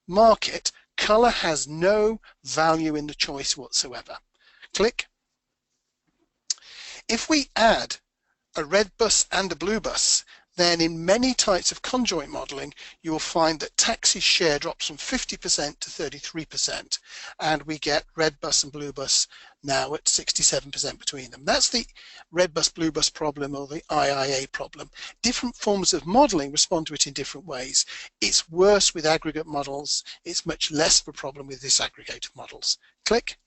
market, color has no value in the choice whatsoever. Click. If we add a red bus and a blue bus, then in many types of conjoint modeling, you will find that taxi share drops from 50% to 33%, and we get red bus and blue bus now at 67% between them. That's the red bus, blue bus problem, or the IIA problem. Different forms of modeling respond to it in different ways. It's worse with aggregate models. It's much less of a problem with disaggregated models. Click.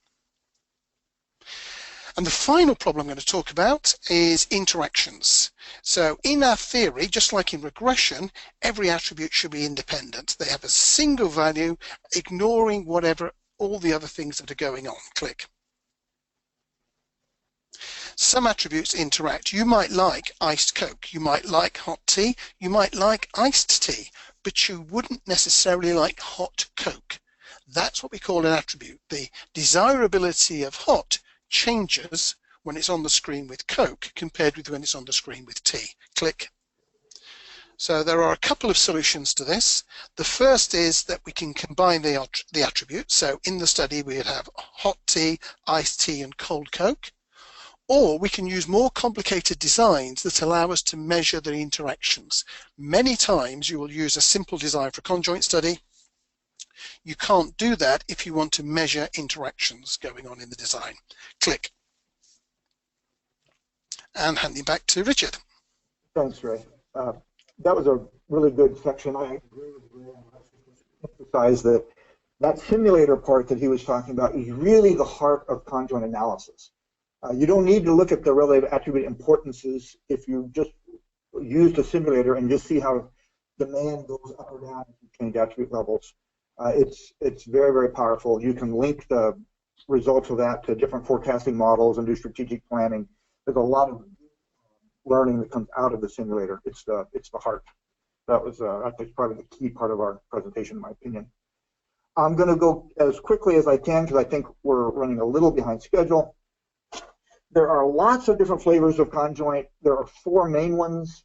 And the final problem I'm going to talk about is interactions. So in our theory, just like in regression, every attribute should be independent. They have a single value, ignoring all the other things that are going on. Click. Some attributes interact. You might like iced Coke, you might like hot tea, you might like iced tea, but you wouldn't necessarily like hot Coke. That's what we call an attribute. The desirability of hot changes when it's on the screen with Coke compared with when it's on the screen with tea. Click. So there are a couple of solutions to this. The first is that we can combine the attributes. So in the study we would have hot tea, iced tea and cold Coke. Or we can use more complicated designs that allow us to measure the interactions. Many times you will use a simple design for a conjoint study. You can't do that if you want to measure interactions going on in the design. Click. And handing back to Richard. Thanks, Ray. That was a really good section. I agree with Ray. I emphasize that that simulator part that he was talking about is really the heart of conjoint analysis. You don't need to look at the relative attribute importances if you just use the simulator and just see how demand goes up or down if you change attribute levels. It's very, very powerful. You can link the results of that to different forecasting models and do strategic planning. There's a lot of learning that comes out of the simulator. It's the heart. That was I think probably the key part of our presentation, in my opinion. I'm going to go as quickly as I can because I think we're running a little behind schedule. There are lots of different flavors of conjoint. There are four main ones.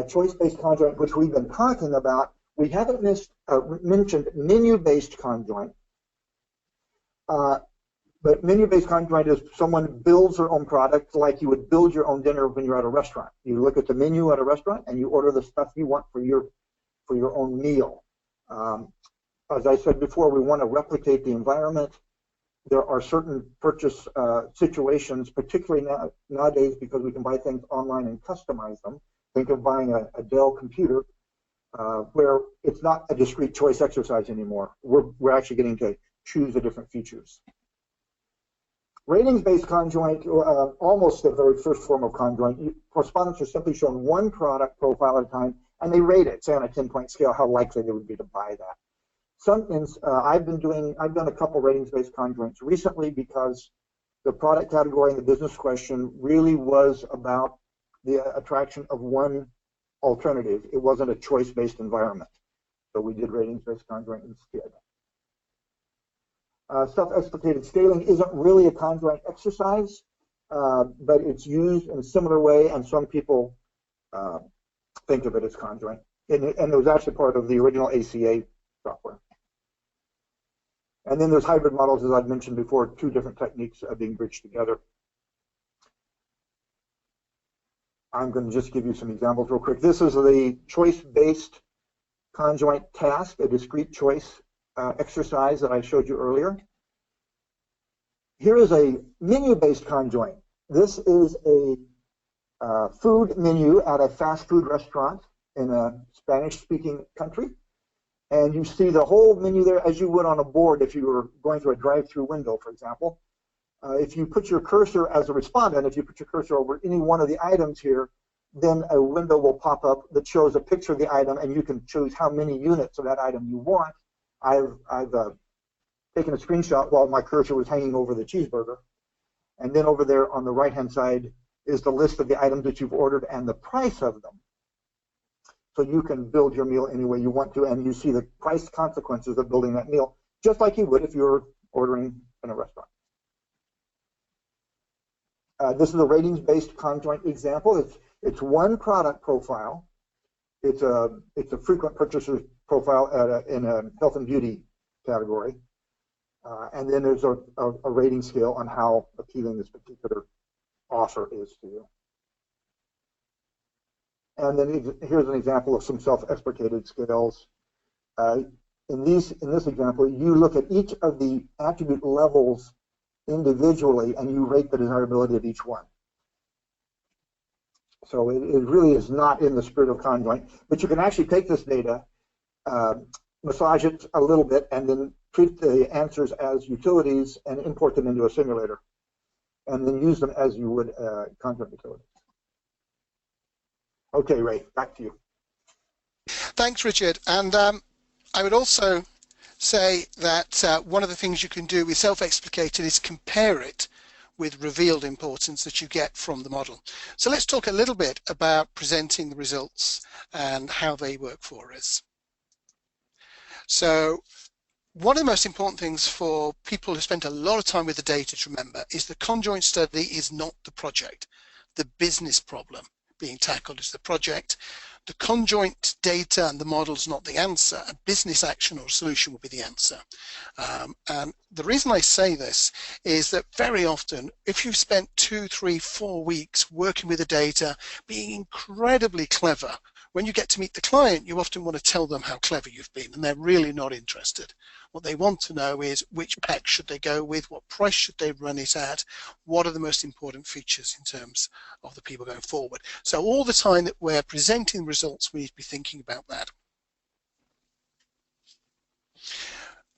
Choice-based conjoint, which we've been talking about. We haven't mentioned menu-based conjoint. But menu-based conjoint is someone builds their own product like you would build your own dinner when you're at a restaurant. You look at the menu at a restaurant and you order the stuff you want for your own meal. As I said before, we want to replicate the environment. There are certain purchase situations, particularly nowadays because we can buy things online and customize them. Think of buying a Dell computer where it's not a discrete choice exercise anymore. We're actually getting to choose the different features. Ratings-based conjoint, almost the very first form of conjoint. Respondents are simply shown one product profile at a time, and they rate it, say on a 10-point scale, how likely they would be to buy that. I've done a couple ratings-based conjoints recently because the product category and the business question really was about the attraction of one alternative. It wasn't a choice-based environment. So we did ratings-based conjoint instead. Self-explicated scaling isn't really a conjoint exercise, but it's used in a similar way, and some people think of it as conjoint. And it was actually part of the original ACA software. And then there's hybrid models, as I've mentioned before, two different techniques being bridged together. I'm going to just give you some examples real quick. This is the choice-based conjoint task, a discrete choice exercise that I showed you earlier. Here is a menu-based conjoint. This is a food menu at a fast food restaurant in a Spanish-speaking country. And you see the whole menu there as you would on a board if you were going through a drive-through window, for example. If you put your cursor as a respondent, if you put your cursor over any one of the items here, then a window will pop up that shows a picture of the item, and you can choose how many units of that item you want. I've taken a screenshot while my cursor was hanging over the cheeseburger. And then over there on the right-hand side is the list of the items that you've ordered and the price of them. So you can build your meal any way you want to, and you see the price consequences of building that meal, just like you would if you were ordering in a restaurant. This is a ratings-based conjoint example. It's one product profile. It's a frequent purchaser profile in a health and beauty category. And then there's a rating scale on how appealing this particular offer is to you. And then here's an example of some self-explicated scales. In this example, you look at each of the attribute levels individually, and you rate the desirability of each one. So it really is not in the spirit of conjoint, but you can actually take this data, massage it a little bit, and then treat the answers as utilities and import them into a simulator, and then use them as you would conjoint utilities. Okay, Ray, back to you. Thanks, Richard. And I would also say that one of the things you can do with self-explicated is compare it with revealed importance that you get from the model. So let's talk a little bit about presenting the results and how they work for us. So one of the most important things for people who spend a lot of time with the data to remember is the conjoint study is not the project. The business problem being tackled is the project. The conjoint data and the model is not the answer. A business action or solution will be the answer. And the reason I say this is that very often, if you've spent 2, 3, 4 weeks working with the data, being incredibly clever, when you get to meet the client, you often want to tell them how clever you've been, and they're really not interested. What they want to know is which pack should they go with, what price should they run it at, what are the most important features in terms of the people going forward. So all the time that we're presenting results, we need to be thinking about that.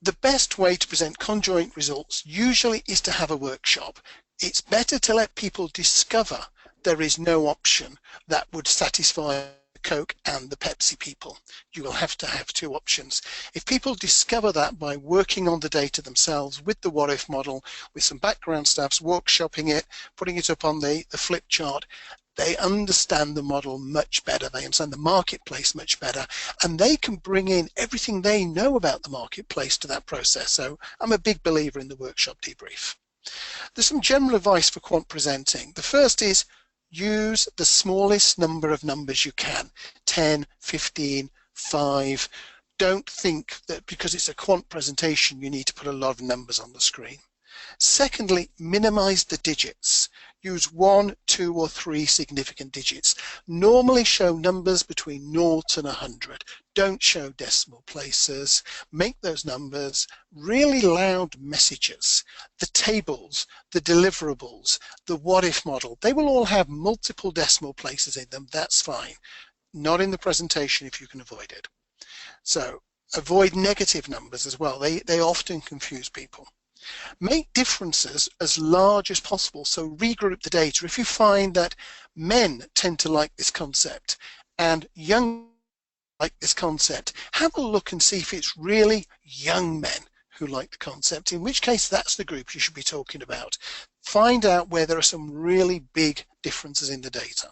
The best way to present conjoint results usually is to have a workshop. It's better to let people discover there is no option that would satisfy Coke and the Pepsi people. You will have to have 2 options. If people discover that by working on the data themselves with the Whatif model, with some background staffs workshopping it, putting it up on the flip chart, they understand the model much better, they understand the marketplace much better, and they can bring in everything they know about the marketplace to that process. So I'm a big believer in the workshop debrief. There's some general advice for quant presenting. The first is use the smallest number of numbers you can, 10, 15, 5. Don't think that because it's a quant presentation you need to put a lot of numbers on the screen. Secondly, minimize the digits. Use 1, 2, or 3 significant digits. Normally show numbers between 0 and 100. Don't show decimal places. Make those numbers really loud messages. The tables, the deliverables, the what-if model, they will all have multiple decimal places in them. That's fine. Not in the presentation if you can avoid it. So avoid negative numbers as well. They often confuse people. Make differences as large as possible, so regroup the data. If you find that men tend to like this concept and young like this concept, have a look and see if it's really young men who like the concept, in which case that's the group you should be talking about. find out where there are some really big differences in the data.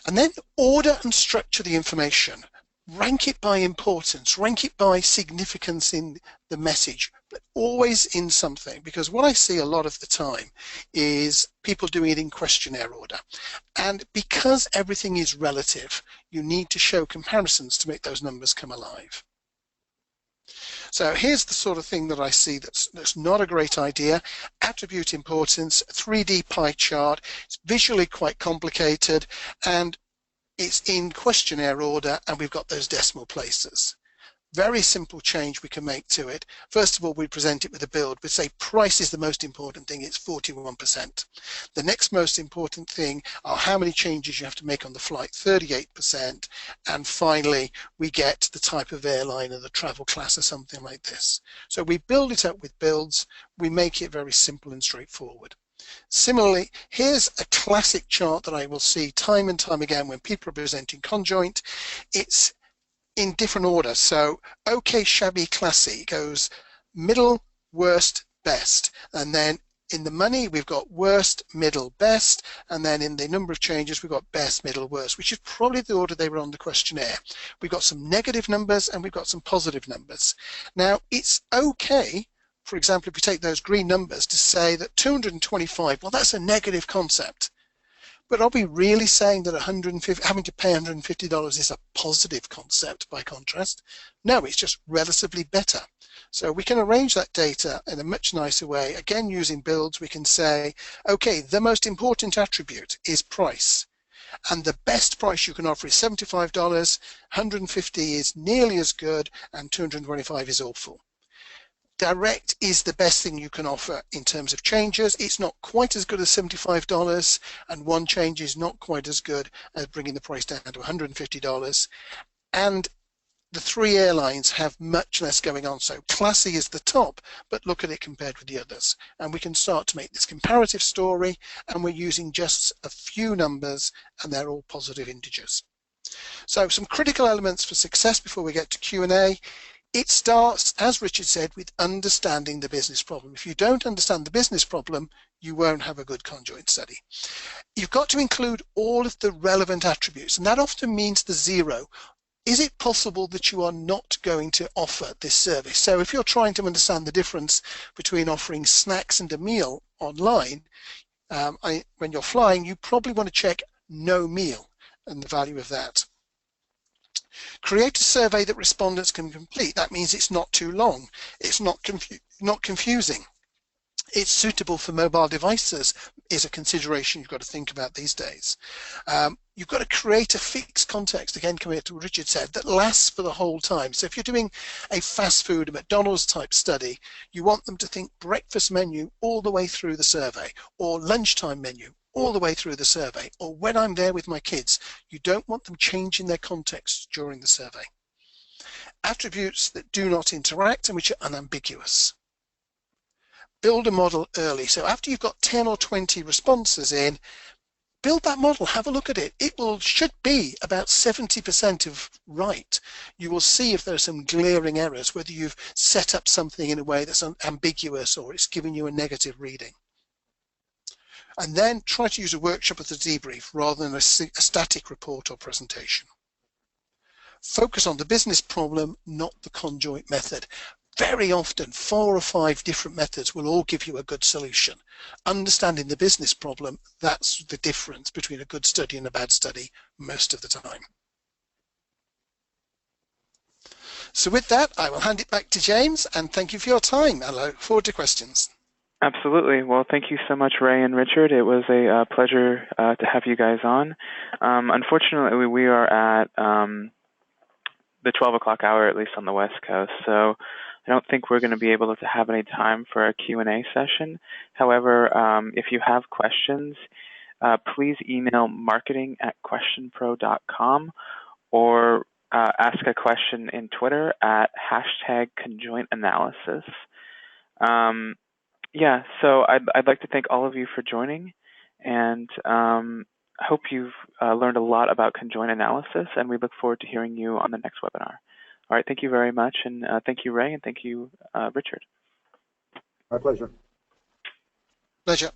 And then order and structure the information. Rank it by importance, rank it by significance in the message, but always in something, because what I see a lot of the time is people doing it in questionnaire order. And because everything is relative, you need to show comparisons to make those numbers come alive. So here's the sort of thing that I see that's not a great idea. Attribute importance, 3D pie chart. It's visually quite complicated, and it's in questionnaire order, and we've got those decimal places. Very simple change we can make to it. First of all, we present it with a build. We say price is the most important thing, it's 41%. The next most important thing are how many changes you have to make on the flight, 38%. And finally, we get the type of airline or the travel class or something like this. So we build it up with builds, we make it very simple and straightforward. Similarly, here's a classic chart that I will see time and time again when people are presenting conjoint. It's in different order. So okay, shabby, classy goes middle, worst, best. And then in the money, we've got worst, middle, best. And then in the number of changes, we've got best, middle, worst, which is probably the order they were on the questionnaire. We've got some negative numbers and we've got some positive numbers. Now, it's okay, for example, if we take those green numbers, to say that 225, well, that's a negative concept. But are we really saying that having to pay $150 is a positive concept by contrast? No, it's just relatively better. So we can arrange that data in a much nicer way. Again, using builds, we can say, okay, the most important attribute is price. And the best price you can offer is $75, $150 is nearly as good, and $225 is awful. Direct is the best thing you can offer in terms of changes. It's not quite as good as $75, and one change is not quite as good as bringing the price down to $150. And the three airlines have much less going on. So classy is the top, but look at it compared with the others. And we can start to make this comparative story, and we're using just a few numbers, and they're all positive integers. So some critical elements for success before we get to Q&A. It starts, as Richard said, with understanding the business problem. If you don't understand the business problem, you won't have a good conjoint study. You've got to include all of the relevant attributes, and that often means the zero. Is it possible that you are not going to offer this service? So if you're trying to understand the difference between offering snacks and a meal online, when you're flying, you probably want to check no meal and the value of that. Create a survey that respondents can complete. That means it's not too long. It's not confusing. It's suitable for mobile devices is a consideration you've got to think about these days. You've got to create a fixed context, again coming to what Richard said, that lasts for the whole time. So if you're doing a fast food, a McDonald's type study, you want them to think breakfast menu all the way through the survey, or lunchtime menu all the way through the survey, or when I'm there with my kids. You don't want them changing their context during the survey. Attributes that do not interact and which are unambiguous. Build a model early. So after you've got 10 or 20 responses in, build that model, have a look at it. It should be about 70% of right. You will see if there are some glaring errors, whether you've set up something in a way that's ambiguous or it's giving you a negative reading. And then try to use a workshop as a debrief rather than a static report or presentation. Focus on the business problem, not the conjoint method. Very often, 4 or 5 different methods will all give you a good solution. Understanding the business problem, that's the difference between a good study and a bad study most of the time. So with that, I will hand it back to James, and thank you for your time. I look forward to questions. Absolutely. Well, thank you so much, Ray and Richard. It was a pleasure to have you guys on. Unfortunately, we are at the 12 o'clock hour, at least on the West Coast, so I don't think we're going to be able to have any time for a Q&A session. However, if you have questions, please email marketing@questionpro.com or ask a question in Twitter at #ConjointAnalysis. Yeah, so I'd like to thank all of you for joining, and I hope you've learned a lot about conjoint analysis, and we look forward to hearing you on the next webinar. All right, thank you very much, and thank you, Ray, and thank you, Richard. My pleasure. Pleasure.